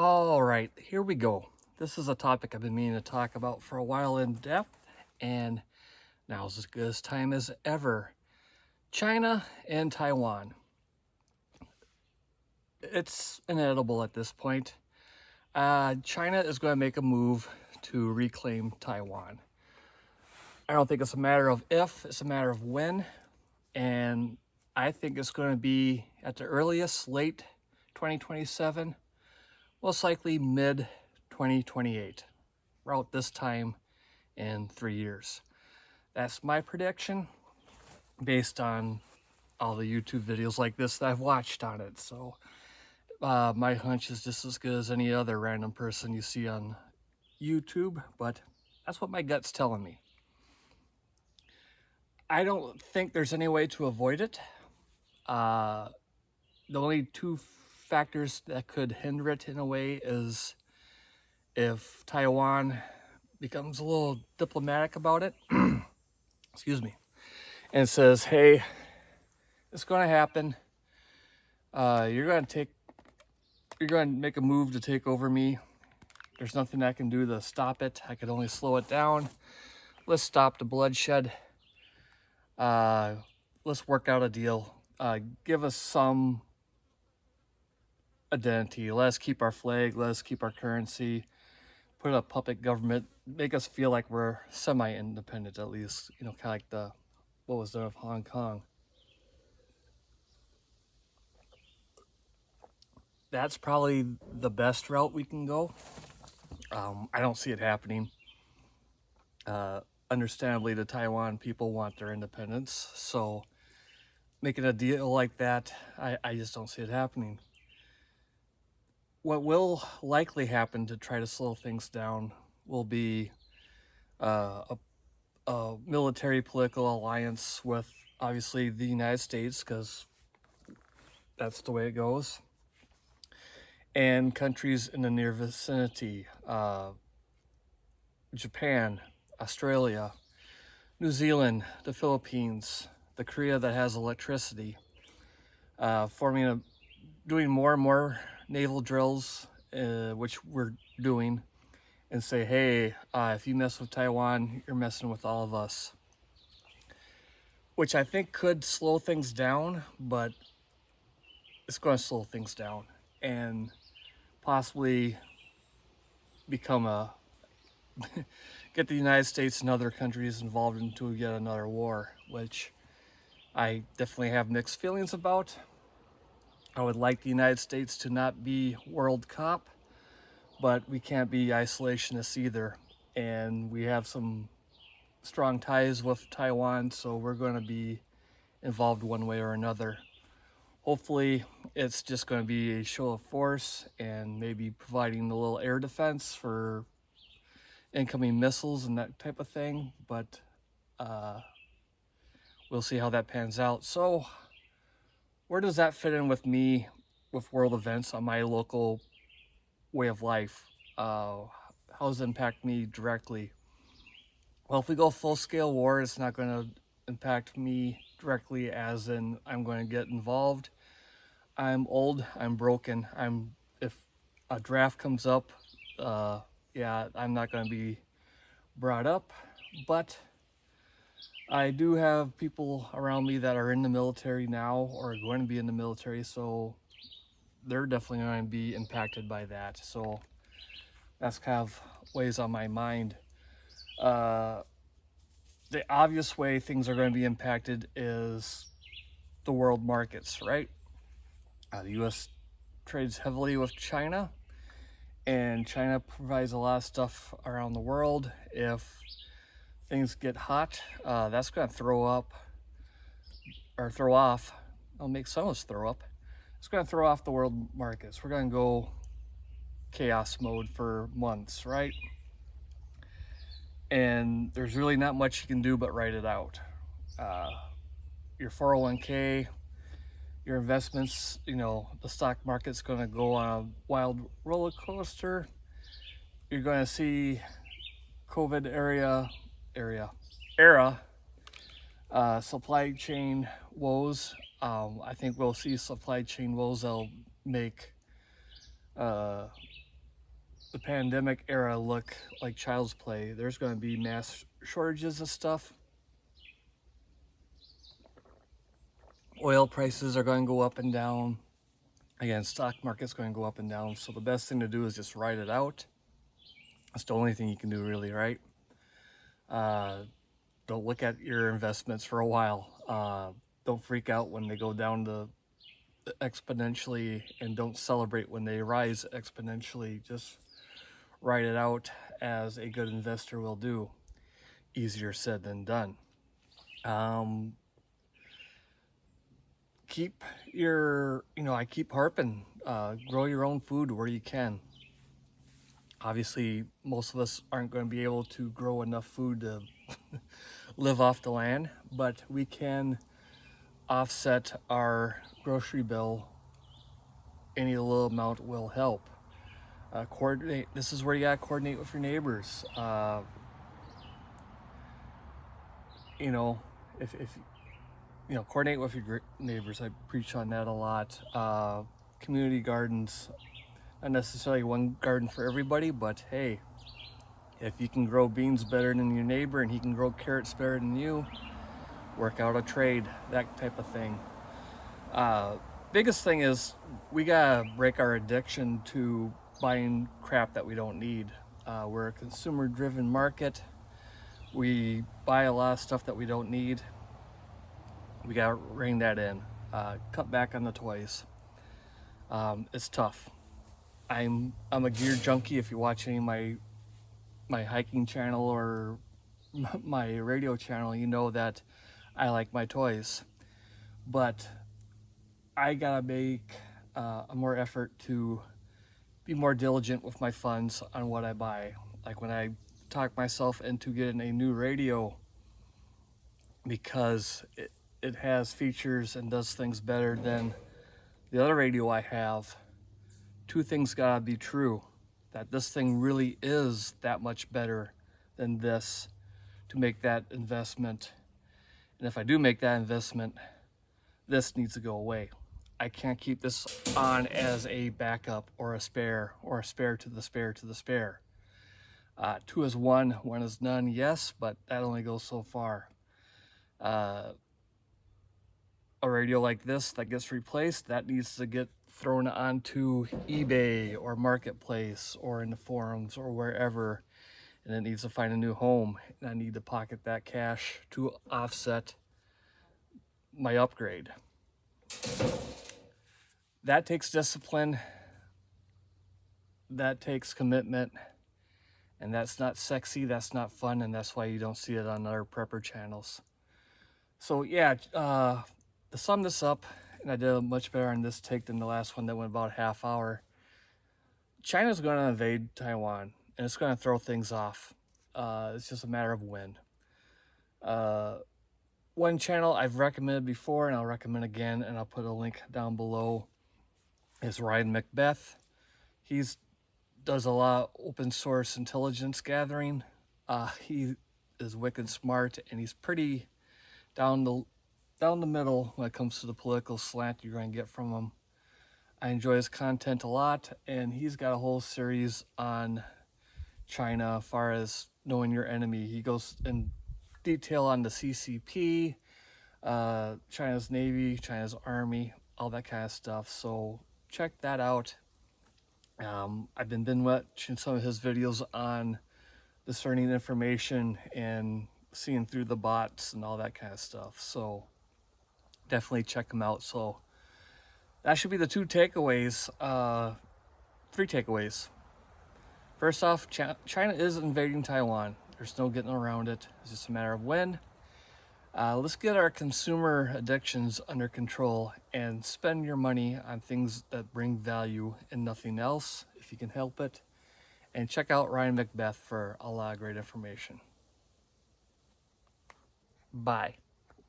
All right, here we go. This is a topic I've been meaning to talk about for a while in depth, and now's as good a time as ever. China and Taiwan. It's inevitable at this point. China is going to make a move to reclaim Taiwan. I don't think it's a matter of if, it's a matter of when, and I think it's going to be at the earliest late 2027, most likely mid 2028, about this time in 3 years. That's my prediction based on all the YouTube videos like this that I've watched on it. So my hunch is just as good as any other random person you see on YouTube, but that's what my gut's telling me. I don't think there's any way to avoid it. The only two factors that could hinder it in a way is if Taiwan becomes a little diplomatic about it, excuse me, and says, hey, it's going to happen. You're going to make a move to take over me. There's nothing I can do to stop it. I could only slow it down. Let's stop the bloodshed. Let's work out a deal. Give us some identity. Let us keep our flag. Let us keep our currency. Put a puppet government. Make us feel like we're semi-independent at least. You know, kind of like what was there of Hong Kong. That's probably the best route we can go. I don't see it happening. Understandably, the Taiwan people want their independence, so making a deal like that, I just don't see it happening. What will likely happen to try to slow things down will be a military political alliance with obviously the United States, because that's the way it goes, and countries in the near vicinity, Japan, Australia, New Zealand, the Philippines, the Korea that has electricity, doing more and more naval drills, which we're doing, and say, hey, if you mess with Taiwan, you're messing with all of us. Which I think could slow things down, but it's going to slow things down and possibly become get the United States and other countries involved into yet another war, which I definitely have mixed feelings about. I would like the United States to not be world cop, but we can't be isolationists either. And we have some strong ties with Taiwan, so we're going to be involved one way or another. Hopefully, it's just going to be a show of force and maybe providing a little air defense for incoming missiles and that type of thing, but we'll see how that pans out. So where does that fit in with me, with world events on my local way of life? How does it impact me directly? Well, if we go full-scale war, it's not going to impact me directly, as in I'm going to get involved. I'm old, I'm broken. If a draft comes up, I'm not going to be brought up, but I do have people around me that are in the military now or are going to be in the military, so they're definitely going to be impacted by that. So that's kind of weighs on my mind. The obvious way things are going to be impacted is the world markets, right? The U.S. trades heavily with China, and China provides a lot of stuff around the world. If things get hot, that's going to throw off. I'll make some of us throw up. It's going to throw off the world markets. We're going to go chaos mode for months, right? And there's really not much you can do but write it out. Your 401k, your investments, the stock market's going to go on a wild roller coaster. You're going to see COVID era supply chain woes. I think we'll see supply chain woes that'll make the pandemic era look like child's play. There's going to be mass shortages of stuff. Oil prices are going to go up and down. Again, stock market's going to go up and down. So the best thing to do is just ride it out. That's the only thing you can do, really, right? Don't look at your investments for a while. Don't freak out when they go down to exponentially, and don't celebrate when they rise exponentially. Just ride it out as a good investor will do. Easier said than done. Keep your, I keep harping, grow your own food where you can. Obviously, most of us aren't going to be able to grow enough food to live off the land, but we can offset our grocery bill. Any little amount will help. Coordinate. This is where you gotta coordinate with your neighbors. If coordinate with your neighbors. I preach on that a lot. Community gardens, not necessarily one garden for everybody, but hey, if you can grow beans better than your neighbor and he can grow carrots better than you, work out a trade, that type of thing. Biggest thing is we gotta break our addiction to buying crap that we don't need. We're a consumer-driven market. We buy a lot of stuff that we don't need. We gotta rein that in. Cut back on the toys. It's tough. I'm a gear junkie. If you watch any of my hiking channel or my radio channel, you know that I like my toys. But I gotta make a more effort to be more diligent with my funds on what I buy. Like when I talk myself into getting a new radio because it has features and does things better than the other radio I have, two things gotta be true. That this thing really is that much better than this to make that investment. And if I do make that investment, this needs to go away. I can't keep this on as a backup or a spare to the spare to the spare. Two is one is none, yes, but that only goes so far. A radio like this that gets replaced, that needs to get thrown onto eBay or Marketplace or in the forums or wherever, and it needs to find a new home. And I need to pocket that cash to offset my upgrade. That takes discipline, that takes commitment, and that's not sexy, that's not fun, and that's why you don't see it on other prepper channels. So yeah, to sum this up, and I did much better on this take than the last one that went about a half hour. China's going to invade Taiwan, and it's going to throw things off. It's just a matter of when. One channel I've recommended before, and I'll recommend again, and I'll put a link down below, is Ryan Macbeth. He's does a lot of open source intelligence gathering. He is wicked smart, and he's pretty down the middle when it comes to the political slant you're going to get from him. I enjoy his content a lot, and he's got a whole series on China as far as knowing your enemy. He goes in detail on the CCP, China's Navy, China's Army, all that kind of stuff. So check that out. I've been watching some of his videos on discerning information and seeing through the bots and all that kind of stuff. So definitely check him out. So that should be the three takeaways. First off, China is invading Taiwan. There's no getting around it. It's just a matter of when. Let's get our consumer addictions under control and spend your money on things that bring value and nothing else, if you can help it. And check out Ryan Macbeth for a lot of great information. Bye.